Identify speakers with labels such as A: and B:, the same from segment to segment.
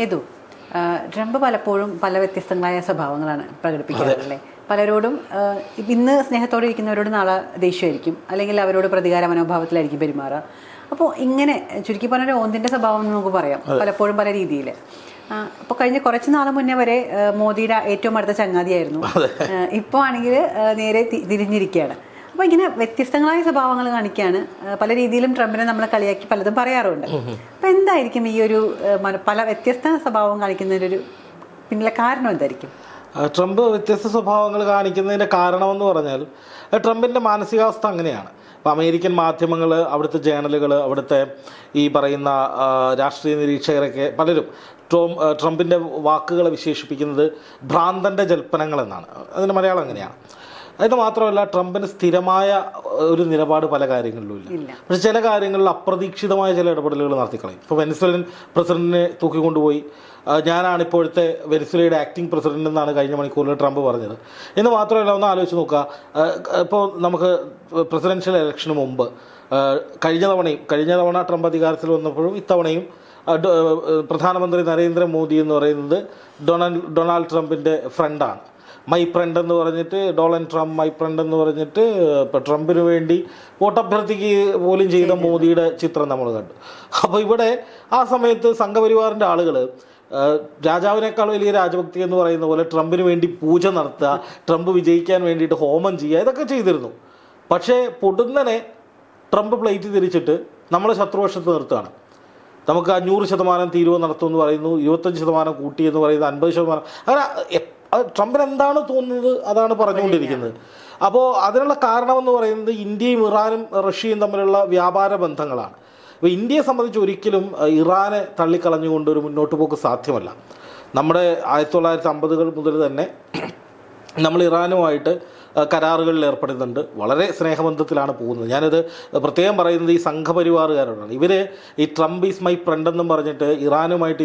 A: ഏതു ട്രംപ് പലപ്പോഴും പല വ്യത്യസ്തങ്ങളായ സ്വഭാവങ്ങളാണ് പ്രകടിപ്പിക്കാറുള്ളത്. പലരോടും ഇന്ന് സ്നേഹത്തോടെ ഇരിക്കുന്നവരോട് നാളെ ദേഷ്യമായിരിക്കും, അല്ലെങ്കിൽ അവരോട് പ്രതികാര മനോഭാവത്തിലായിരിക്കും പെരുമാറുക. അപ്പോൾ ഇങ്ങനെ ചുരുക്കി പറഞ്ഞൊരു ഓന്തിൻ്റെ സ്വഭാവം എന്ന് നമുക്ക് പറയാം, പലപ്പോഴും പല രീതിയിൽ. അപ്പോൾ കഴിഞ്ഞ കുറച്ച് നാൾ മുന്നേ വരെ മോദിയുടെ ഏറ്റവും അടുത്ത ചങ്ങാതിയായിരുന്നു. ഇപ്പോൾ ആണെങ്കിൽ നേരെ തിരിഞ്ഞിരിക്കുകയാണ്. അപ്പോൾ ഇങ്ങനെ വ്യത്യസ്തങ്ങളായ സ്വഭാവങ്ങൾ കാണിക്കുകയാണ്. പല രീതിയിലും ട്രംപിനെ നമ്മൾ കളിയാക്കി പലതും പറയാറുണ്ട്. അപ്പോൾ എന്തായിരിക്കും ഈ ഒരു പല വ്യത്യസ്ത സ്വഭാവം കാണിക്കുന്നതിൻ്റെ പിന്നിലെ കാരണം എന്തായിരിക്കും?
B: ട്രംപ് വ്യത്യസ്ത സ്വഭാവങ്ങൾ കാണിക്കുന്നതിൻ്റെ കാരണമെന്ന് പറഞ്ഞാൽ ട്രംപിൻ്റെ മാനസികാവസ്ഥ അങ്ങനെയാണ്. ഇപ്പോൾ അമേരിക്കൻ മാധ്യമങ്ങൾ, അവിടുത്തെ ജേണലുകൾ, അവിടുത്തെ ഈ പറയുന്ന രാഷ്ട്രീയ നിരീക്ഷകരൊക്കെ പലരും ട്രംപിൻ്റെ വാക്കുകളെ വിശേഷിപ്പിക്കുന്നത് ഭ്രാന്തൻ്റെ ജൽപ്പനങ്ങൾ എന്നാണ്. അതിൻ്റെ മലയാളം അങ്ങനെയാണ്. അതിന് മാത്രമല്ല, ട്രംപിന് സ്ഥിരമായ ഒരു നിലപാട് പല കാര്യങ്ങളിലും ഇല്ല. പക്ഷെ ചില കാര്യങ്ങളിൽ അപ്രതീക്ഷിതമായ ചില ഇടപെടലുകൾ നടത്തിക്കളയും. ഇപ്പോൾ വെനസ്വേലൻ പ്രസിഡന്റിനെ തൂക്കിക്കൊണ്ടുപോയി, ഞാനാണ് ഇപ്പോഴത്തെ വെനസ്വേലയുടെ ആക്ടിംഗ് പ്രസിഡന്റ് എന്നാണ് കഴിഞ്ഞ മണിക്കൂറിൽ ട്രംപ് പറഞ്ഞത്. എന്ന് മാത്രമല്ല, ഒന്ന് ആലോചിച്ച് നോക്കുക, ഇപ്പോൾ നമുക്ക് പ്രസിഡൻഷ്യൽ ഇലക്ഷന് മുമ്പ് കഴിഞ്ഞ തവണ ട്രംപ് അധികാരത്തിൽ വന്നപ്പോഴും ഇത്തവണയും പ്രധാനമന്ത്രി നരേന്ദ്രമോദി എന്ന് പറയുന്നത് ഡൊണാൾഡ് ട്രംപിൻ്റെ ഫ്രണ്ടാണ്. മൈ ഫ്രണ്ട് എന്ന് പറഞ്ഞിട്ട്, ഡൊണാൾഡ് ട്രംപ് മൈ ഫ്രണ്ട് എന്ന് പറഞ്ഞിട്ട് ഇപ്പോൾ ട്രംപിന് വേണ്ടി വോട്ടഭ്യർത്ഥിക്ക് പോലും ചെയ്ത മോദിയുടെ ചിത്രം നമ്മൾ കണ്ടു. അപ്പോൾ ഇവിടെ ആ സമയത്ത് സംഘപരിവാറിൻ്റെ ആളുകൾ രാജാവിനേക്കാൾ വലിയ രാജഭക്തി എന്ന് പറയുന്ന പോലെ ട്രംപിന് വേണ്ടി പൂജ നടത്തുക, ട്രംപ് വിജയിക്കാൻ വേണ്ടിയിട്ട് ഹോമം ചെയ്യുക, ഇതൊക്കെ ചെയ്തിരുന്നു. പക്ഷേ പൊടുന്നനെ ട്രംപ് പ്ലേറ്റ് തിരിച്ചിട്ട് നമ്മളെ ശത്രുപക്ഷത്ത് നിർത്തുകയാണ്. നമുക്ക് 100% തീരുവ നടത്തുമെന്ന് പറയുന്നു, 25% കൂട്ടി എന്ന് പറയുന്നത് 50%. അങ്ങനെ ട്രംപിന് എന്താണ് തോന്നുന്നത് അതാണ് പറഞ്ഞുകൊണ്ടിരിക്കുന്നത്. അപ്പോൾ അതിനുള്ള കാരണമെന്ന് പറയുന്നത് ഇന്ത്യയും ഇറാനും റഷ്യയും തമ്മിലുള്ള വ്യാപാര ബന്ധങ്ങളാണ്. അപ്പോൾ ഇന്ത്യയെ സംബന്ധിച്ച് ഒരിക്കലും ഇറാനെ തള്ളിക്കളഞ്ഞുകൊണ്ട് ഒരു മുന്നോട്ട് പോക്ക് സാധ്യമല്ല. നമ്മുടെ 1950 മുതൽ തന്നെ നമ്മൾ ഇറാനുമായിട്ട് കരാറുകളിൽ ഏർപ്പെടുന്നുണ്ട്. വളരെ സ്നേഹബന്ധത്തിലാണ് പോകുന്നത്. ഞാനത് പ്രത്യേകം പറയുന്നത് ഈ സംഘപരിവാറുകാരോടാണ്. ഇവർ ഈ ട്രംപ് ഈസ് മൈ ഫ്രണ്ട് എന്നും പറഞ്ഞിട്ട് ഇറാനുമായിട്ട്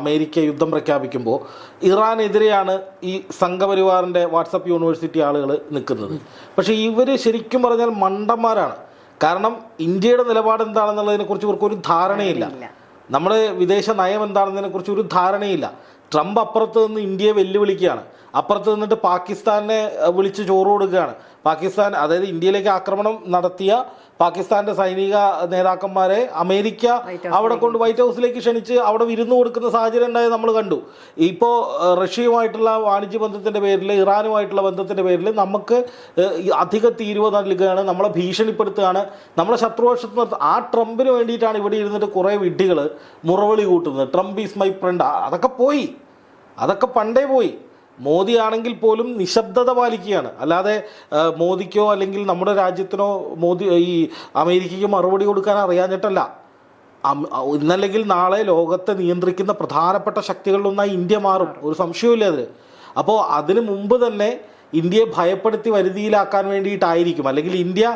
B: അമേരിക്ക യുദ്ധം പ്രഖ്യാപിക്കുമ്പോൾ ഇറാനെതിരെയാണ് ഈ സംഘപരിവാറിൻ്റെ വാട്സപ്പ് യൂണിവേഴ്സിറ്റി ആളുകൾ നിൽക്കുന്നത്. പക്ഷേ ഇവർ ശരിക്കും പറഞ്ഞാൽ മണ്ടന്മാരാണ്. കാരണം ഇന്ത്യയുടെ നിലപാട് എന്താണെന്നുള്ളതിനെക്കുറിച്ച് ഇവർക്കൊരു ധാരണയില്ല. നമ്മുടെ വിദേശ നയം എന്താണെന്നതിനെക്കുറിച്ച് ഒരു ധാരണയില്ല. ട്രംപ് അപ്പുറത്ത് നിന്ന് ഇന്ത്യയെ വെല്ലുവിളിക്കുകയാണ്, അപ്പുറത്ത് നിന്നിട്ട് പാകിസ്ഥാനെ വിളിച്ച് ചോറ് കൊടുക്കുകയാണ്. പാകിസ്ഥാൻ, അതായത് ഇന്ത്യയിലേക്ക് ആക്രമണം നടത്തിയ പാകിസ്ഥാൻ്റെ സൈനിക നേതാക്കന്മാരെ അമേരിക്ക അവിടെ കൊണ്ട് വൈറ്റ് ഹൗസിലേക്ക് ക്ഷണിച്ച് അവിടെ വിരുന്ന് കൊടുക്കുന്ന സാഹചര്യം ഉണ്ടായത് നമ്മൾ കണ്ടു. ഇപ്പോൾ റഷ്യയുമായിട്ടുള്ള വാണിജ്യ ബന്ധത്തിൻ്റെ പേരിൽ, ഇറാനുമായിട്ടുള്ള ബന്ധത്തിൻ്റെ പേരിൽ നമുക്ക് അധിക തീരുവ നൽകുകയാണ്, നമ്മളെ ഭീഷണിപ്പെടുത്തുകയാണ്, നമ്മളെ ശത്രുപക്ഷത്ത് നിർത്തുക. ആ ട്രംപിന് വേണ്ടിയിട്ടാണ് ഇവിടെ ഇരുന്നിട്ട് കുറേ വിഡ്ഢികൾ മുറവിളി കൂട്ടുന്നത്. Trump is my friend. അതൊക്കെ പണ്ടേ പോയി. മോദി ആണെങ്കിൽ പോലും നിശബ്ദത പാലിക്കുകയാണ്. അല്ലാതെ മോദിക്കോ അല്ലെങ്കിൽ നമ്മുടെ രാജ്യത്തിനോ ഈ അമേരിക്കയ്ക്ക് മറുപടി കൊടുക്കാൻ അറിയാഞ്ഞിട്ടല്ല. ഇന്നല്ലെങ്കിൽ നാളെ ലോകത്തെ നിയന്ത്രിക്കുന്ന പ്രധാനപ്പെട്ട ശക്തികളിലൊന്നായി ഇന്ത്യ മാറും, ഒരു സംശയവുമില്ല അതിൽ. അപ്പോൾ അതിനു മുമ്പ് തന്നെ ഇന്ത്യയെ ഭയപ്പെടുത്തി വരുതിയിലാക്കാൻ വേണ്ടിയിട്ടായിരിക്കും, അല്ലെങ്കിൽ ഇന്ത്യ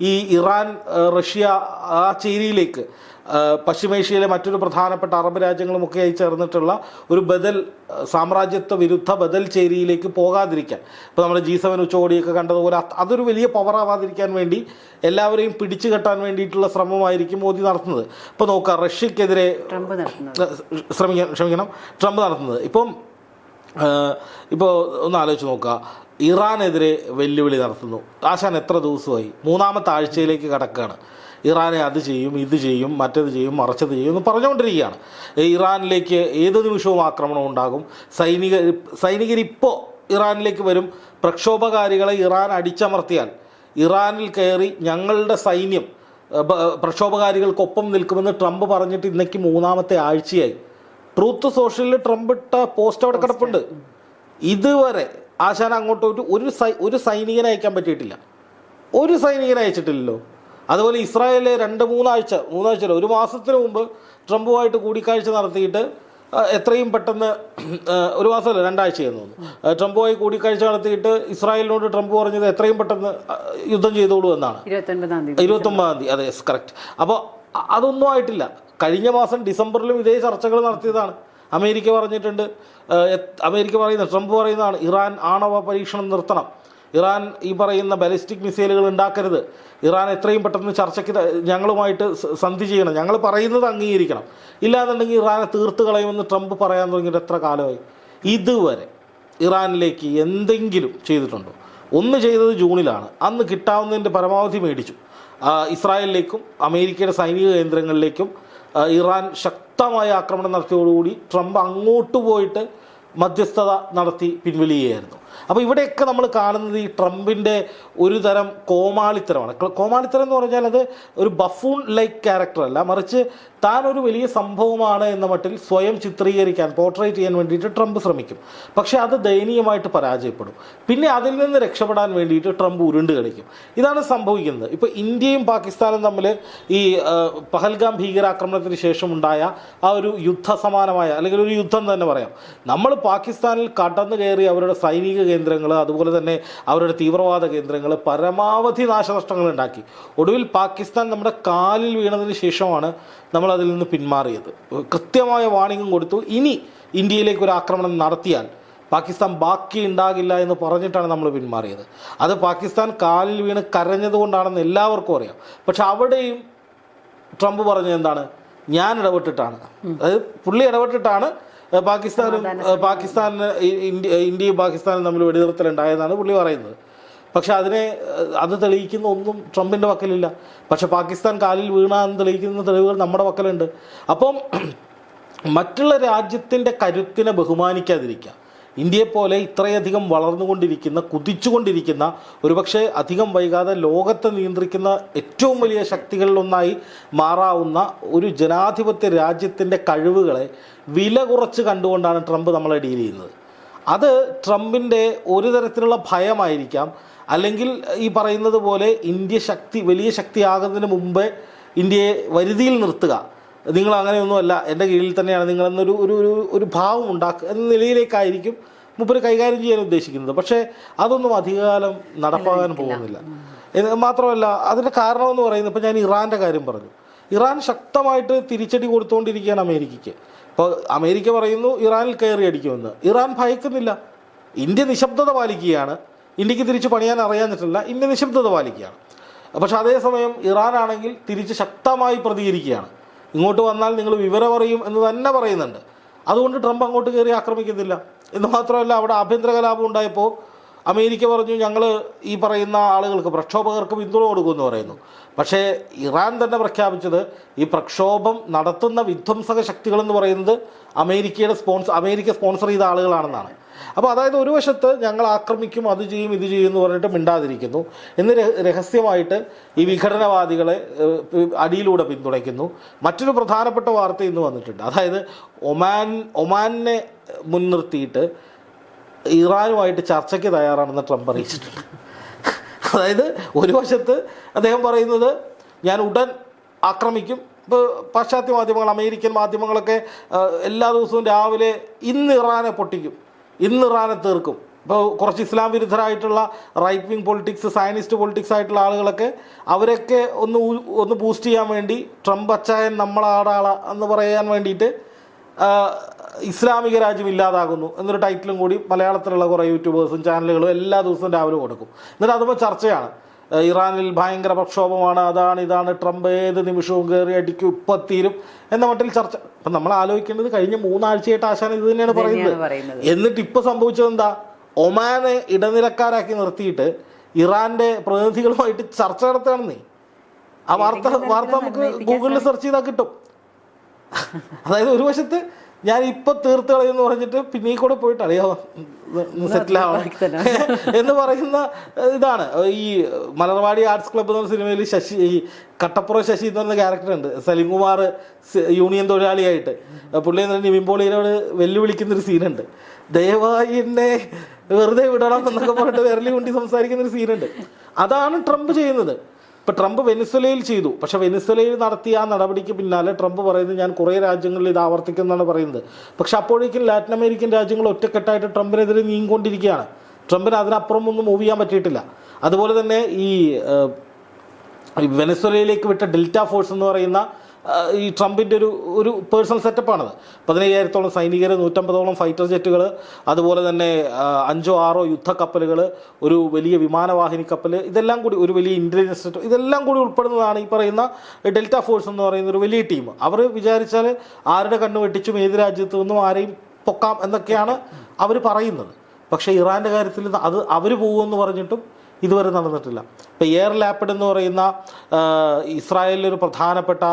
B: ഈ ഇറാൻ റഷ്യ ആ ചേരിയിലേക്ക് പശ്ചിമേഷ്യയിലെ മറ്റൊരു പ്രധാനപ്പെട്ട അറബ് രാജ്യങ്ങളുമൊക്കെ ആയി ചേർന്നിട്ടുള്ള ഒരു സാമ്രാജ്യത്വ വിരുദ്ധ ബദൽ ചേരിയിലേക്ക് പോകാതിരിക്കാൻ, ഇപ്പോൾ നമ്മുടെ G7 ഉച്ചകോടിയൊക്കെ കണ്ടതുപോലെ അതൊരു വലിയ പവറാവാതിരിക്കാൻ വേണ്ടി എല്ലാവരെയും പിടിച്ചു കെട്ടാൻ വേണ്ടിയിട്ടുള്ള ശ്രമമായിരിക്കും മോദി നടത്തുന്നത്. ഇപ്പോൾ നോക്കുക, റഷ്യക്കെതിരെ ട്രംപ് നടത്തുന്നത്. ഇപ്പോൾ ഒന്ന് ആലോചിച്ച് നോക്കുക, ഇറാനെതിരെ വെല്ലുവിളി നടത്തുന്നു. ആശാൻ എത്ര ദിവസമായി? 3ാമത്തെ ആഴ്ചയിലേക്ക് കടക്കുകയാണ്. ഇറാനെ അത് ചെയ്യും, ഇത് ചെയ്യും, മറ്റത് ചെയ്യും, മറിച്ചത് ചെയ്യും എന്ന് പറഞ്ഞുകൊണ്ടിരിക്കുകയാണ്. ഇറാനിലേക്ക് ഏത് നിമിഷവും ആക്രമണം ഉണ്ടാകും. സൈനികരിപ്പോൾ ഇറാനിലേക്ക് വരും. പ്രക്ഷോഭകാരികളെ ഇറാൻ അടിച്ചമർത്തിയാൽ ഇറാനിൽ കയറി ഞങ്ങളുടെ സൈന്യം പ്രക്ഷോഭകാരികൾക്കൊപ്പം നിൽക്കുമെന്ന് ട്രംപ് പറഞ്ഞിട്ട് ഇന്നേക്ക് 3ാമത്തെ ആഴ്ചയായി. ട്രൂത്ത് സോഷ്യലിൽ ട്രംപ് ഇട്ട പോസ്റ്റ് അവിടെ കിടപ്പുണ്ട്. ഇതുവരെ ആശാൻ അങ്ങോട്ട് ഒരു സൈനികനെ അയക്കാൻ പറ്റിയിട്ടില്ല. ഒരു സൈനികനെ അയച്ചിട്ടില്ലല്ലോ. അതുപോലെ ഇസ്രായേലിലെ 2-3 ആഴ്ച, 1 മാസത്തിന് മുമ്പ് ട്രംപുമായിട്ട് കൂടിക്കാഴ്ച നടത്തിയിട്ട് എത്രയും പെട്ടെന്ന്, 1 മാസമല്ല 2 ആഴ്ചയെന്ന് തോന്നുന്നു, ട്രംപുമായി കൂടിക്കാഴ്ച നടത്തിയിട്ട് ഇസ്രായേലിനോട് ട്രംപ് പറഞ്ഞത് എത്രയും പെട്ടെന്ന് യുദ്ധം ചെയ്തോളൂ എന്നാണ്. 29-ാം തീയതി, അതെ, കറക്റ്റ്. അപ്പോൾ അതൊന്നും ആയിട്ടില്ല. കഴിഞ്ഞ മാസം ഡിസംബറിലും ഇതേ ചർച്ചകൾ നടത്തിയതാണ്. അമേരിക്ക പറയുന്നത്, ട്രംപ് പറയുന്നതാണ് ഇറാൻ ആണവ പരീക്ഷണം നിർത്തണം. ഇറാൻ ഈ പറയുന്ന ബാലിസ്റ്റിക് മിസൈലുകൾ ഉണ്ടാക്കരുത്, ഇറാൻ എത്രയും പെട്ടെന്ന് ചർച്ചയ്ക്ക് ഞങ്ങളുമായിട്ട് സന്ധി ചെയ്യണം, ഞങ്ങൾ പറയുന്നത് അംഗീകരിക്കണം, ഇല്ലാന്നുണ്ടെങ്കിൽ ഇറാനെ തീർത്ത് കളയുമെന്ന് ട്രംപ് പറയാൻ തുടങ്ങിയിട്ട് എത്ര കാലമായി? ഇതുവരെ ഇറാനിലേക്ക് എന്തെങ്കിലും ചെയ്തിട്ടുണ്ടോ? ഒന്ന് ചെയ്തത് ജൂണിലാണ്. അന്ന് കിട്ടാവുന്നതിൻ്റെ പരമാവധി മേടിച്ചു. ഇസ്രായേലിലേക്കും അമേരിക്കയുടെ സൈനിക കേന്ദ്രങ്ങളിലേക്കും ഇറാൻ ശക്തമായ ആക്രമണം നടത്തിയതോടുകൂടി ട്രംപ് അങ്ങോട്ട് പോയിട്ട് മധ്യസ്ഥത നടത്തി പിൻവലിയുകയായിരുന്നു. അപ്പോൾ ഇവിടെയൊക്കെ നമ്മൾ കാണുന്നത് ഈ ട്രംപിൻ്റെ ഒരു തരം കോമാളിത്തരമാണ്. കോമാളിത്തരം എന്ന് പറഞ്ഞാൽ അത് ഒരു ബഫൂൺ ലൈക്ക് ക്യാരക്ടർ അല്ല, മറിച്ച് താൻ ഒരു വലിയ സംഭവമാണ് എന്ന മട്ടിൽ സ്വയം ചിത്രീകരിക്കാൻ, പോർട്രേറ്റ് ചെയ്യാൻ വേണ്ടിയിട്ട് ട്രംപ് ശ്രമിക്കും. പക്ഷേ അത് ദയനീയമായിട്ട് പരാജയപ്പെടും. പിന്നെ അതിൽ നിന്ന് രക്ഷപ്പെടാൻ വേണ്ടിയിട്ട് ട്രംപ് ഉരുണ്ട് കളിക്കും. ഇതാണ് സംഭവിക്കുന്നത്. ഇപ്പോൾ ഇന്ത്യയും പാകിസ്ഥാനും തമ്മിൽ ഈ പഹൽഗാം ഭീകരാക്രമണത്തിന് ശേഷമുണ്ടായ ആ ഒരു യുദ്ധസമാനമായ, അല്ലെങ്കിൽ ഒരു യുദ്ധം തന്നെ പറയാം. നമ്മൾ പാകിസ്ഥാനിൽ കടന്നു കയറി അവരുടെ സൈനിക കേന്ദ്രങ്ങൾ, അതുപോലെ തന്നെ അവരുടെ തീവ്രവാദ കേന്ദ്രങ്ങൾ, പരമാവധി നാശനഷ്ടങ്ങൾ ഉണ്ടാക്കി. ഒടുവിൽ പാകിസ്ഥാൻ നമ്മുടെ കാലിൽ വീണതിന് ശേഷമാണ് നമ്മൾ അതിൽ നിന്ന് പിന്മാറിയത്. കൃത്യമായ വാണിംഗും കൊടുത്തു, ഇനി ഇന്ത്യയിലേക്ക് ഒരു ആക്രമണം നടത്തിയാൽ പാകിസ്ഥാൻ ബാക്കി ഉണ്ടാകില്ല എന്ന് പറഞ്ഞിട്ടാണ് നമ്മൾ പിന്മാറിയത്. അത് പാകിസ്ഥാൻ കാലിൽ വീണ് കരഞ്ഞതുകൊണ്ടാണെന്ന് എല്ലാവർക്കും അറിയാം. പക്ഷെ അവിടെയും ട്രംപ് പറഞ്ഞത് എന്താണ്? ഞാൻ ഇടപെട്ടിട്ടാണ്, അതായത് പുള്ളി ഇടപെട്ടിട്ടാണ് പാകിസ്ഥാനിന് ഇന്ത്യയും പാകിസ്ഥാനും തമ്മിൽ വെടിനിർത്തലുണ്ടായെന്നാണ് പുള്ളി പറയുന്നത്. പക്ഷെ അത് തെളിയിക്കുന്ന ഒന്നും ട്രംപിൻ്റെ പക്കലില്ല. പക്ഷെ പാകിസ്ഥാൻ കാലിൽ വീണാന്ന് തെളിയിക്കുന്ന തെളിവുകൾ നമ്മുടെ പക്കലുണ്ട്. അപ്പം മറ്റുള്ള രാജ്യത്തിൻ്റെ കരുത്തിനെ ബഹുമാനിക്കാതിരിക്കുക, ഇന്ത്യയെപ്പോലെ ഇത്രയധികം വളർന്നുകൊണ്ടിരിക്കുന്ന, കുതിച്ചുകൊണ്ടിരിക്കുന്ന, ഒരുപക്ഷെ അധികം വൈകാതെ ലോകത്തെ നിയന്ത്രിക്കുന്ന ഏറ്റവും വലിയ ശക്തികളിലൊന്നായി മാറാവുന്ന ഒരു ജനാധിപത്യ രാജ്യത്തിൻ്റെ കഴിവുകളെ വില കുറച്ച് കണ്ടുകൊണ്ടാണ് ട്രംപ് നമ്മളെ ഡീൽ ചെയ്യുന്നത്. അത് ട്രംപിൻ്റെ ഒരു തരത്തിലുള്ള ഭയമായിരിക്കാം, അല്ലെങ്കിൽ ഈ പറയുന്നത് പോലെ ഇന്ത്യ വലിയ ശക്തിയാകുന്നതിന് മുമ്പേ ഇന്ത്യയെ വരുതിയിൽ നിർത്തുക, നിങ്ങൾ അങ്ങനെയൊന്നുമല്ല, എൻ്റെ കീഴിൽ തന്നെയാണ് നിങ്ങളെന്നൊരു ഒരു ഒരു ഭാവം ഉണ്ടാക്കുക എന്ന നിലയിലേക്കായിരിക്കും മൂപ്പര് കൈകാര്യം ചെയ്യാൻ ഉദ്ദേശിക്കുന്നത്. പക്ഷേ അതൊന്നും അധികകാലം നടപ്പാകാൻ പോകുന്നില്ല. മാത്രമല്ല അതിൻ്റെ കാരണമെന്ന് പറയുന്നത്, ഇപ്പോൾ ഞാൻ ഇറാൻ്റെ കാര്യം പറഞ്ഞു, ഇറാൻ ശക്തമായിട്ട് തിരിച്ചടി കൊടുത്തുകൊണ്ടിരിക്കുകയാണ് അമേരിക്കയ്ക്ക്. ഇപ്പോൾ അമേരിക്ക പറയുന്നു ഇറാനിൽ കയറി അടിക്കുമെന്ന്. ഇറാൻ ഭയക്കുന്നില്ല. ഇന്ത്യ നിശബ്ദത പാലിക്കുകയാണ്. ഇന്ത്യക്ക് തിരിച്ച് പണിയാൻ അറിയാഞ്ഞിട്ടില്ല, ഇന്ത്യ നിശബ്ദത പാലിക്കുകയാണ്. പക്ഷെ അതേസമയം ഇറാനാണെങ്കിൽ തിരിച്ച് ശക്തമായി പ്രതികരിക്കുകയാണ്. ഇങ്ങോട്ട് വന്നാൽ നിങ്ങൾ വിവരം അറിയും എന്ന് തന്നെ പറയുന്നുണ്ട്. അതുകൊണ്ട് ട്രംപ് അങ്ങോട്ട് കയറി ആക്രമിക്കുന്നില്ല. എന്ന് മാത്രമല്ല, അവിടെ ആഭ്യന്തര കലാപം ഉണ്ടായപ്പോൾ അമേരിക്ക പറഞ്ഞു ഞങ്ങൾ ഈ പറയുന്ന ആളുകൾക്ക്, പ്രക്ഷോഭകർക്ക് പിന്തുണ കൊടുക്കുമെന്ന് പറയുന്നു. പക്ഷേ ഇറാൻ തന്നെ പ്രഖ്യാപിച്ചത് ഈ പ്രക്ഷോഭം നടത്തുന്ന വിധ്വംസക ശക്തികളെന്ന് പറയുന്നത് അമേരിക്ക സ്പോൺസർ ചെയ്ത ആളുകളാണെന്നാണ്. അപ്പോൾ അതായത് ഒരു വശത്ത് ഞങ്ങൾ ആക്രമിക്കും, അത് ചെയ്യും, ഇത് ചെയ്യും എന്ന് പറഞ്ഞിട്ട് മിണ്ടാതിരിക്കുന്നു, എന്ന് രഹസ്യമായിട്ട് ഈ വിഘടനവാദികളെ അടിയിലൂടെ പിന്തുണയ്ക്കുന്നു. മറ്റൊരു പ്രധാനപ്പെട്ട വാർത്ത ഇന്ന് വന്നിട്ടുണ്ട്. അതായത് ഒമാനെ മുൻനിർത്തിയിട്ട് ഇറാനുമായിട്ട് ചർച്ചയ്ക്ക് തയ്യാറാണെന്ന് ട്രംപ് അറിയിച്ചിട്ടുണ്ട്. അതായത് ഒരു വശത്ത് അദ്ദേഹം പറയുന്നത് ഞാൻ ഉടൻ ആക്രമിക്കും. ഇപ്പോൾ പാശ്ചാത്യ മാധ്യമങ്ങൾ, അമേരിക്കൻ മാധ്യമങ്ങളൊക്കെ എല്ലാ ദിവസവും രാവിലെ ഇന്ന് ഇറാനെ പൊട്ടിക്കും, ഇന്ന് ഇറാനെ തീർക്കും. ഇപ്പോൾ കുറച്ച് ഇസ്ലാം വിരുദ്ധരായിട്ടുള്ള right wing politics, Zionist politics ആയിട്ടുള്ള ആളുകളൊക്കെ അവരൊക്കെ ഒന്ന് ബൂസ്റ്റ് ചെയ്യാൻ വേണ്ടി ട്രംപ് അച്ചായൻ നമ്മളാടാള എന്ന് പറയാൻ വേണ്ടിയിട്ട് ഇസ്ലാമിക രാജ്യം ഇല്ലാതാകുന്നു എന്നൊരു ടൈറ്റിലും കൂടി മലയാളത്തിലുള്ള കുറേ യൂട്യൂബേഴ്സും ചാനലുകളും എല്ലാ ദിവസവും രാവിലെ കൊടുക്കും. എന്നിട്ട് അതുമ്പോൾ ചർച്ചയാണ്, ഇറാനിൽ ഭയങ്കര പ്രക്ഷോഭമാണ്, അതാണ് ഇതാണ്, ട്രംപ് ഏത് നിമിഷവും കയറി അടിക്കും, ഇപ്പത്തീരും എന്ന മട്ടിൽ ചർച്ച. അപ്പം നമ്മൾ ആലോചിക്കേണ്ടത് കഴിഞ്ഞ 3 ആഴ്ചയായിട്ട് ആശാൻ ഇത് തന്നെയാണ് പറയുന്നത്. എന്നിട്ട് ഇപ്പോൾ സംഭവിച്ചത് എന്താ? ഒമാനെ ഇടനിലക്കാരാക്കി നിർത്തിയിട്ട് ഇറാൻ്റെ പ്രതിനിധികളുമായിട്ട് ചർച്ച നടത്തുകയാണെന്നേ. ആ വാർത്ത നമുക്ക് ഗൂഗിളിൽ സെർച്ച് ചെയ്താൽ കിട്ടും. അതായത് ഒരു വശത്ത് ഞാൻ ഇപ്പം തീർത്ത് കളയെന്ന് പറഞ്ഞിട്ട് പിന്നെ കൂടെ പോയിട്ട് അറിയാമോ സെറ്റിലാവണം എന്ന് പറയുന്ന ഇതാണ്. ഈ മലർവാടി ആർട്സ് ക്ലബ്ബ് എന്ന സിനിമയിൽ ഈ കട്ടപ്പുറം ശശി എന്ന് പറയുന്ന ക്യാരക്ടറുണ്ട്, സലിംകുമാർ യൂണിയൻ തൊഴിലാളിയായിട്ട്. പുള്ളി നിവിൻ പോളിയോട് വെല്ലുവിളിക്കുന്നൊരു സീനുണ്ട്, ദയവായി എന്നെ വെറുതെ വിടണം എന്നൊക്കെ പറഞ്ഞിട്ട് വിരലി കൊണ്ടി സംസാരിക്കുന്നൊരു സീനുണ്ട്. അതാണ് ട്രംപ് ചെയ്യുന്നത്. ഇപ്പോൾ ട്രംപ് വെനിസ്വലയിൽ ചെയ്തു. പക്ഷേ വെനിസ്വലയിൽ നടത്തിയ ആ നടപടിക്ക് പിന്നാലെ ട്രംപ് പറയുന്നത് ഞാൻ കുറേ രാജ്യങ്ങളിൽ ഇത് ആവർത്തിക്കുമെന്നാണ് പറയുന്നത്. പക്ഷെ അപ്പോഴേക്കും ലാറ്റിൻ അമേരിക്കൻ രാജ്യങ്ങൾ ഒറ്റക്കെട്ടായിട്ട് ട്രംപിനെതിരെ നീങ്ങിക്കൊണ്ടിരിക്കുകയാണ്. ട്രംപിന് അതിനപ്പുറം ഒന്നും മൂവ് ചെയ്യാൻ പറ്റിയിട്ടില്ല. അതുപോലെ തന്നെ ഈ വെനസ്വലയിലേക്ക് വിട്ട ഡെൽറ്റ ഫോഴ്സ് എന്ന് പറയുന്ന ഈ ട്രംപിൻ്റെ ഒരു പേഴ്സണൽ സെറ്റപ്പാണത്. 15,000-ഓളം സൈനികർ, 150-ഓളം ഫൈറ്റർ ജെറ്റുകൾ, അതുപോലെ തന്നെ 5-6 യുദ്ധക്കപ്പലുകൾ, ഒരു വലിയ വിമാനവാഹിനി കപ്പൽ, ഇതെല്ലാം കൂടി ഒരു വലിയ ഇൻ്റലിജൻസ് സെറ്റ്, ഇതെല്ലാം കൂടി ഉൾപ്പെടുന്നതാണ് ഈ പറയുന്ന ഡെൽറ്റ ഫോഴ്സ് എന്ന് പറയുന്ന ഒരു വലിയ ടീം. അവർ വിചാരിച്ചാൽ ആരുടെ കണ്ണ് വെട്ടിച്ചും ഏത് രാജ്യത്തു നിന്നും ആരെയും പൊക്കാം എന്നൊക്കെയാണ് അവർ പറയുന്നത്. പക്ഷേ ഇറാൻ്റെ കാര്യത്തിൽ അത് അവർ പോകുമെന്ന് പറഞ്ഞിട്ടും ഇതുവരെ നടന്നിട്ടില്ല. ഇപ്പോൾ എയർ ലാപ്പിഡ് എന്ന് പറയുന്ന ഇസ്രായേലിലൊരു പ്രധാനപ്പെട്ട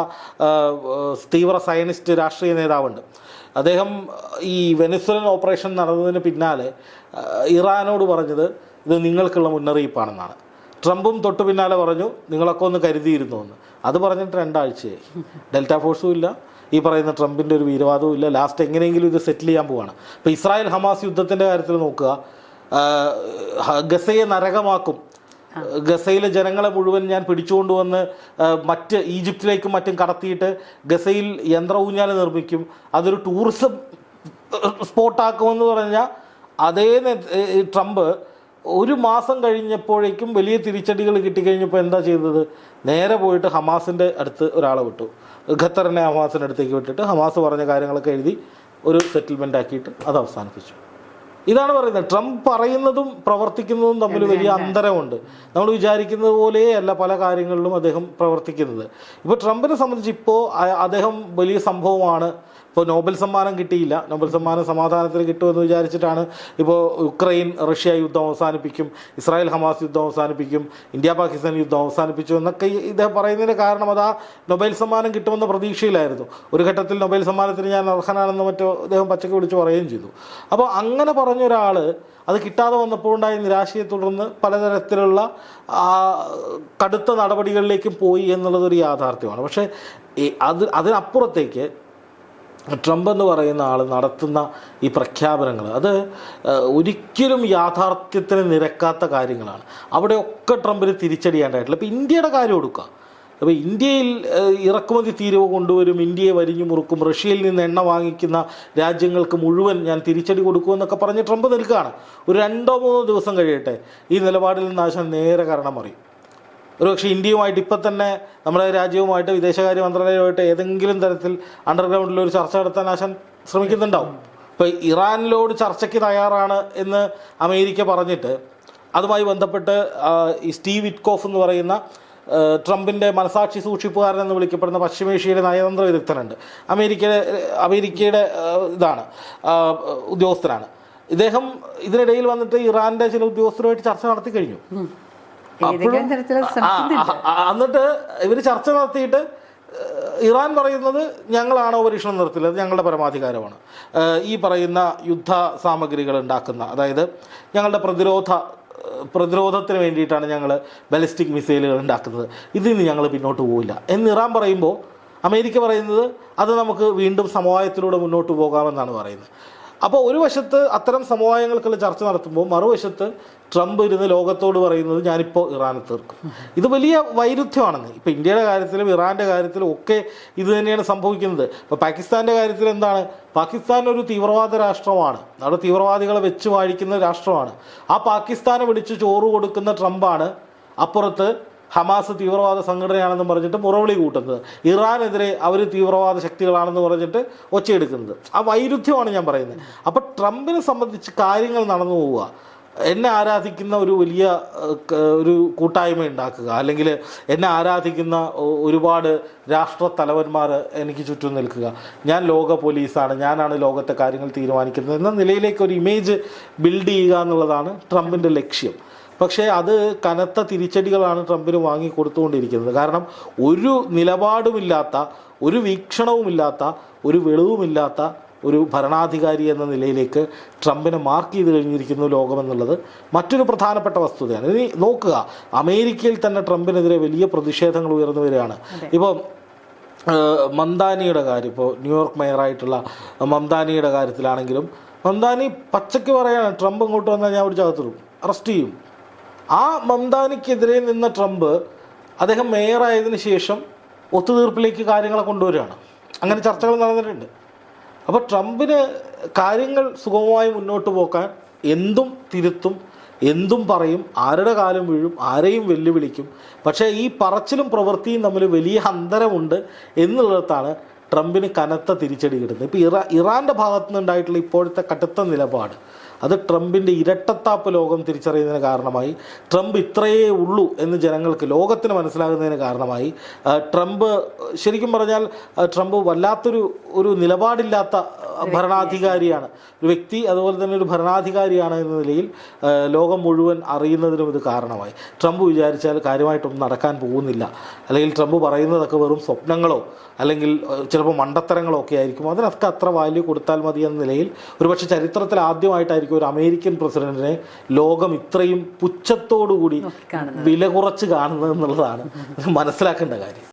B: തീവ്ര സയനിസ്റ്റ് രാഷ്ട്രീയ നേതാവുണ്ട്. അദ്ദേഹം ഈ വെനസ്വലൻ ഓപ്പറേഷൻ നടന്നതിന് പിന്നാലെ ഇറാനോട് പറഞ്ഞത് ഇത് നിങ്ങൾക്കുള്ള മുന്നറിയിപ്പാണെന്നാണ്. ട്രംപും തൊട്ടു പിന്നാലെ പറഞ്ഞു നിങ്ങളൊക്കെ ഒന്ന് കരുതിയിരുന്നു എന്ന്. അത് പറഞ്ഞിട്ട് 2 ആഴ്ചയായി. ഡെൽറ്റ ഫോഴ്സും ഇല്ല, ഈ പറയുന്ന ട്രംപിൻ്റെ ഒരു വീരവാദവും ഇല്ല. ലാസ്റ്റ് എങ്ങനെയെങ്കിലും ഇത് സെറ്റിൽ ചെയ്യാൻ പോവാണ്. ഇപ്പോൾ ഇസ്രായേൽ ഹമാസ് യുദ്ധത്തിൻ്റെ കാര്യത്തിൽ നോക്കുക, ഗസയെ നരകമാക്കും, ഗസയിലെ ജനങ്ങളെ മുഴുവൻ ഞാൻ പിടിച്ചുകൊണ്ടുവന്ന് മറ്റ് ഈജിപ്തിലേക്കും മറ്റും കടത്തിയിട്ട് ഗസയിൽ യന്ത്ര ഊഞ്ഞാൽ നിർമ്മിക്കും, അതൊരു ടൂറിസം സ്പോട്ടാക്കുമെന്ന് പറഞ്ഞാൽ അതേ ട്രംപ് 1 മാസം കഴിഞ്ഞപ്പോഴേക്കും വലിയ തിരിച്ചടികൾ കിട്ടിക്കഴിഞ്ഞപ്പോൾ എന്താ ചെയ്തത്? നേരെ പോയിട്ട് ഹമാസിൻ്റെ അടുത്ത് ഒരാളെ വിട്ടു. ഖത്തറിനെ ഹമാസിൻ്റെ അടുത്തേക്ക് വിട്ടിട്ട് ഹമാസ് പറഞ്ഞ കാര്യങ്ങളൊക്കെ എഴുതി ഒരു സെറ്റിൽമെൻ്റ് ആക്കിയിട്ട് അത് അവസാനിപ്പിച്ചു. ഇതാണ് പറയുന്നത്. ട്രംപ് പറയുന്നതും പ്രവർത്തിക്കുന്നതും തമ്മിൽ വലിയ അന്തരമുണ്ട്. നമ്മൾ വിചാരിക്കുന്നത് പോലെയല്ല പല കാര്യങ്ങളിലും അദ്ദേഹം പ്രവർത്തിക്കുന്നത്. ഇപ്പോൾ ട്രംപിനെ സംബന്ധിച്ച് ഇപ്പോൾ അദ്ദേഹം വലിയ സംഭവമാണ്. ഇപ്പോൾ നോബൽ സമ്മാനം കിട്ടിയില്ല, നോബൽ സമ്മാനം സമാധാനത്തിന് കിട്ടുമെന്ന് വിചാരിച്ചിട്ടാണ് ഇപ്പോൾ യുക്രൈൻ റഷ്യ യുദ്ധം അവസാനിപ്പിക്കും, ഇസ്രായേൽ ഹമാസ് യുദ്ധം അവസാനിപ്പിക്കും, ഇന്ത്യ പാകിസ്ഥാൻ യുദ്ധം അവസാനിപ്പിച്ചു എന്നൊക്കെ ഇദ്ദേഹം പറയുന്നതിന് കാരണം അത് ആ നൊബേൽ സമ്മാനം കിട്ടുമെന്ന പ്രതീക്ഷയിലായിരുന്നു. ഒരു ഘട്ടത്തിൽ നൊബേൽ സമ്മാനത്തിന് ഞാൻ അർഹനാണെന്ന് മറ്റോ അദ്ദേഹം പച്ചക്ക് വിളിച്ച് പറയുകയും ചെയ്തു. അപ്പോൾ അങ്ങനെ പറഞ്ഞ ഒരാൾ അത് കിട്ടാതെ വന്നപ്പോൾ ഉണ്ടായ നിരാശയെ തുടർന്ന് പലതരത്തിലുള്ള കടുത്ത നടപടികളിലേക്കും പോയി എന്നുള്ളതൊരു യാഥാർത്ഥ്യമാണ്. പക്ഷേ അതിനപ്പുറത്തേക്ക് ട്രംപ് എന്ന് പറയുന്ന ആൾ നടത്തുന്ന ഈ പ്രഖ്യാപനങ്ങൾ അത് ഒരിക്കലും യാഥാർത്ഥ്യത്തിന് നിരക്കാത്ത കാര്യങ്ങളാണ്. അവിടെയൊക്കെ ട്രംപിന് തിരിച്ചടിയാണ്ടായിട്ടില്ല. ഇപ്പോൾ ഇന്ത്യയുടെ കാര്യം എടുക്കുക. അപ്പോൾ ഇന്ത്യയിൽ ഇറക്കുമതി തീരുവ കൊണ്ടുവരും, ഇന്ത്യയെ വരിഞ്ഞു മുറുക്കും, റഷ്യയിൽ നിന്ന് എണ്ണ വാങ്ങിക്കുന്ന രാജ്യങ്ങൾക്ക് മുഴുവൻ ഞാൻ തിരിച്ചടി കൊടുക്കുമെന്നൊക്കെ പറഞ്ഞ് ട്രംപ് നിൽക്കുകയാണ്. ഒരു 2-3 ദിവസം കഴിയട്ടെ, ഈ നിലപാടിൽ നിന്ന് ആശാൻ നേരെ കാരണം അറിയും. ഒരുപക്ഷെ ഇന്ത്യയുമായിട്ട് ഇപ്പം തന്നെ നമ്മുടെ രാജ്യവുമായിട്ട് വിദേശകാര്യ മന്ത്രാലയവുമായിട്ട് ഏതെങ്കിലും തരത്തിൽ അണ്ടർഗ്രൗണ്ടിൽ ഒരു ചർച്ച നടത്താൻ ആശാൻ ശ്രമിക്കുന്നുണ്ടാവും. ഇപ്പോൾ ഇറാനിലോട് ചർച്ചയ്ക്ക് തയ്യാറാണ് എന്ന് അമേരിക്ക പറഞ്ഞിട്ട് അതുമായി ബന്ധപ്പെട്ട് ഈ സ്റ്റീവ് വിറ്റ്കോഫ് എന്ന് പറയുന്ന ട്രംപിൻ്റെ മനസാക്ഷി സൂക്ഷിപ്പുകാരൻ എന്ന് വിളിക്കപ്പെടുന്ന പശ്ചിമേഷ്യയിലെ നയതന്ത്ര വിദഗ്ധനുണ്ട്. അമേരിക്കയുടെ ഇതാണ് ഉദ്യോഗസ്ഥനാണ് ഇദ്ദേഹം. ഇതിനിടയിൽ വന്നിട്ട് ഇറാൻ്റെ ചില ഉദ്യോഗസ്ഥരുമായിട്ട് ചർച്ച നടത്തി കഴിഞ്ഞു. എന്നിട്ട് ഇവർ ചർച്ച നടത്തിയിട്ട് ഇറാൻ പറയുന്നത് ഞങ്ങളാണോ പരീക്ഷണം നടത്തില്ലത്, ഞങ്ങളുടെ പരമാധികാരമാണ്. ഈ പറയുന്ന യുദ്ധ സാമഗ്രികൾ ഉണ്ടാക്കുന്ന, അതായത് ഞങ്ങളുടെ പ്രതിരോധത്തിന് വേണ്ടിയിട്ടാണ് ഞങ്ങൾ ബാലിസ്റ്റിക് മിസൈലുകൾ ഉണ്ടാക്കുന്നത്, ഇതിൽ നിന്ന് ഞങ്ങൾ പിന്നോട്ട് പോവില്ല എന്ന് ഇറാൻ പറയുമ്പോൾ അമേരിക്ക പറയുന്നത് അത് നമുക്ക് വീണ്ടും സമവായത്തിലൂടെ മുന്നോട്ട് പോകാമെന്നാണ് പറയുന്നത്. അപ്പോൾ ഒരു വശത്ത് അത്തരം സമവായങ്ങൾക്കുള്ള ചർച്ച നടത്തുമ്പോൾ മറുവശത്ത് ട്രംപ് ഇരുന്ന് ലോകത്തോട് പറയുന്നത് ഞാനിപ്പോൾ ഇറാനെ തീർക്കും. ഇത് വലിയ വൈരുദ്ധ്യമാണെന്ന്. ഇപ്പോൾ ഇന്ത്യയുടെ കാര്യത്തിലും ഇറാൻ്റെ കാര്യത്തിലും ഒക്കെ ഇത് തന്നെയാണ് സംഭവിക്കുന്നത്. ഇപ്പോൾ പാകിസ്ഥാൻ്റെ കാര്യത്തിൽ എന്താണ്? പാകിസ്ഥാൻ ഒരു തീവ്രവാദ രാഷ്ട്രമാണ്, അവിടെ തീവ്രവാദികളെ വെച്ച് വാഴിക്കുന്ന രാഷ്ട്രമാണ്. ആ പാകിസ്ഥാനെ വിളിച്ച് ചോറ് കൊടുക്കുന്ന ട്രംപാണ് അപ്പുറത്ത് ഹമാസ് തീവ്രവാദ സംഘടനയാണെന്ന് പറഞ്ഞിട്ട് മുറവിളി കൂട്ടുന്നത്, ഇറാനെതിരെ അവർ തീവ്രവാദ ശക്തികളാണെന്ന് പറഞ്ഞിട്ട് ഒച്ചയെടുക്കുന്നത്. ആ വൈരുദ്ധ്യമാണ് ഞാൻ പറയുന്നത്. അപ്പോൾ ട്രംപിനെ സംബന്ധിച്ച് കാര്യങ്ങൾ നടന്നു പോവുക, എന്നെ ആരാധിക്കുന്ന ഒരു വലിയ ഒരു കൂട്ടായ്മ ഉണ്ടാക്കുക, അല്ലെങ്കിൽ എന്നെ ആരാധിക്കുന്ന ഒരുപാട് രാഷ്ട്ര തലവന്മാർ എനിക്ക് ചുറ്റും നിൽക്കുക, ഞാൻ ലോക പോലീസാണ്, ഞാനാണ് ലോകത്തെ കാര്യങ്ങൾ തീരുമാനിക്കുന്നത് എന്ന നിലയിലേക്ക് ഒരു ഇമേജ് ബിൽഡ് ചെയ്യുക എന്നുള്ളതാണ് ട്രംപിൻ്റെ ലക്ഷ്യം. പക്ഷേ അത് കനത്ത തിരിച്ചടികളാണ് ട്രംപിന് വാങ്ങിക്കൊടുത്തുകൊണ്ടിരിക്കുന്നത്. കാരണം ഒരു നിലപാടുമില്ലാത്ത, ഒരു വീക്ഷണവുമില്ലാത്ത, ഒരു വെളിവുമില്ലാത്ത ഒരു ഭരണാധികാരി എന്ന നിലയിലേക്ക് ട്രംപിനെ മാർക്ക് ചെയ്ത് കഴിഞ്ഞിരിക്കുന്നു ലോകമെന്നുള്ളത് മറ്റൊരു പ്രധാനപ്പെട്ട വസ്തുതയാണ്. ഇനി നോക്കുക, അമേരിക്കയിൽ തന്നെ ട്രംപിനെതിരെ വലിയ പ്രതിഷേധങ്ങൾ ഉയർന്നു വരികയാണ്. ഇപ്പോൾ മംദാനിയുടെ കാര്യം, ഇപ്പോൾ ന്യൂയോർക്ക് മേയറായിട്ടുള്ള മംദാനിയുടെ കാര്യത്തിലാണെങ്കിലും മംദാനി പച്ചയ്ക്ക് പറയാണ് ട്രംപ് ഇങ്ങോട്ട് വന്നാൽ ഞാൻ ഒരു ചകത്തിടും, അറസ്റ്റ് ചെയ്യും. ആ മംദാനിക്കെതിരെ നിന്ന ട്രംപ് അദ്ദേഹം മേയറായതിനു ശേഷം ഒത്തുതീർപ്പിലേക്ക് കാര്യങ്ങളെ കൊണ്ടുവരികയാണ്. അങ്ങനെ ചർച്ചകൾ നടന്നിട്ടുണ്ട്. അപ്പോൾ ട്രംപിന് കാര്യങ്ങൾ സുഗമമായി മുന്നോട്ട് പോക്കാൻ എന്തും തിരുത്തും എന്തും പറയും, ആരുടെ കാലം വീഴും, ആരെയും വെല്ലുവിളിക്കും. പക്ഷേ ഈ പറച്ചിലും പ്രവൃത്തിയും തമ്മിൽ വലിയ അന്തരമുണ്ട് എന്നുള്ളിടത്താണ് ട്രംപിന് കനത്ത തിരിച്ചടി കിട്ടുന്നത്. ഇപ്പോൾ ഇറാൻ്റെ ഭാഗത്തു നിന്നുണ്ടായിട്ടുള്ള ഇപ്പോഴത്തെ കടുത്ത നിലപാട് അത് ട്രംപിൻ്റെ ഇരട്ടത്താപ്പ് ലോകം തിരിച്ചറിയുന്നതിന് കാരണമായി, ട്രംപ് ഇത്രയേ ഉള്ളൂ എന്ന് ജനങ്ങൾക്ക് ലോകത്തിന് മനസ്സിലാകുന്നതിന് കാരണമായി. ട്രംപ് ശരിക്കും പറഞ്ഞാൽ ട്രംപ് വല്ലാത്തൊരു നിലപാടില്ലാത്ത ഭരണാധികാരിയാണ്, ഒരു വ്യക്തി അതുപോലെ തന്നെ ഒരു ഭരണാധികാരിയാണ് എന്ന നിലയിൽ ലോകം മുഴുവൻ അറിയുന്നതിനും ഇത് കാരണമായി. ട്രംപ് വിചാരിച്ചാൽ കാര്യമായിട്ടൊന്നും നടക്കാൻ പോകുന്നില്ല, അല്ലെങ്കിൽ ട്രംപ് പറയുന്നതൊക്കെ വെറും സ്വപ്നങ്ങളോ അല്ലെങ്കിൽ ചിലപ്പോൾ മണ്ടത്തരങ്ങളോ ഒക്കെ ആയിരിക്കും. അതിനൊക്കെ അത്ര വാല്യൂ കൊടുത്താൽ മതി എന്ന നിലയിൽ ഒരുപക്ഷെ ചരിത്രത്തിൽ ആദ്യമായിട്ടായിരിക്കും ഒരു അമേരിക്കൻ പ്രസിഡന്റിനെ ലോകം ഇത്രയും പുച്ഛത്തോടുകൂടി വില കുറച്ച് കാണുന്നത് എന്നുള്ളതാണ് മനസ്സിലാക്കേണ്ട കാര്യം.